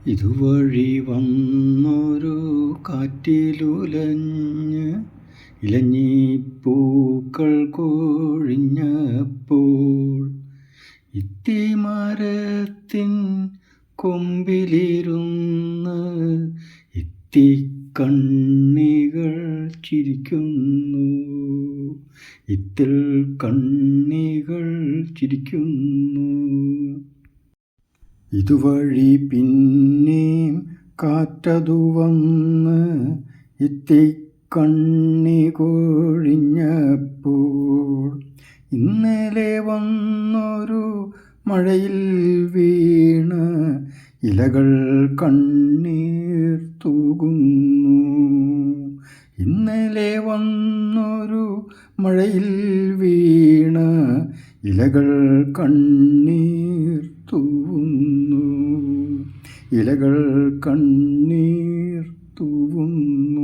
ഇതുവഴി വന്നൊരു കാറ്റിലുലഞ്ഞ് ഇലഞ്ഞിപ്പൂക്കൾ കൊഴിഞ്ഞപ്പോൾ ഇത്തിമരത്തിൻ കൊമ്പിലിരുന്ന് ഇത്തിക്കണ്ണികൾ ചിരിക്കുന്നു. ഇത്തിൽ കണ്ണികൾ ചിരിക്കുന്നു. ഇതുവഴി പിന്നെയും കാറ്റതു വന്ന് ഇത്തിക്കണ്ണി കൊഴിഞ്ഞപ്പോൾ ഇന്നലെ വന്നൊരു മഴയിൽ വീണ് ഇലകൾ കണ്ണീർ തൂകുന്നു. ഇന്നലെ വന്നൊരു മഴയിൽ വീണ് ഇലകൾ കണ്ണീർ തൂവുന്നു. ഇലകൾ കണ്ണീർ തൂവുന്നു.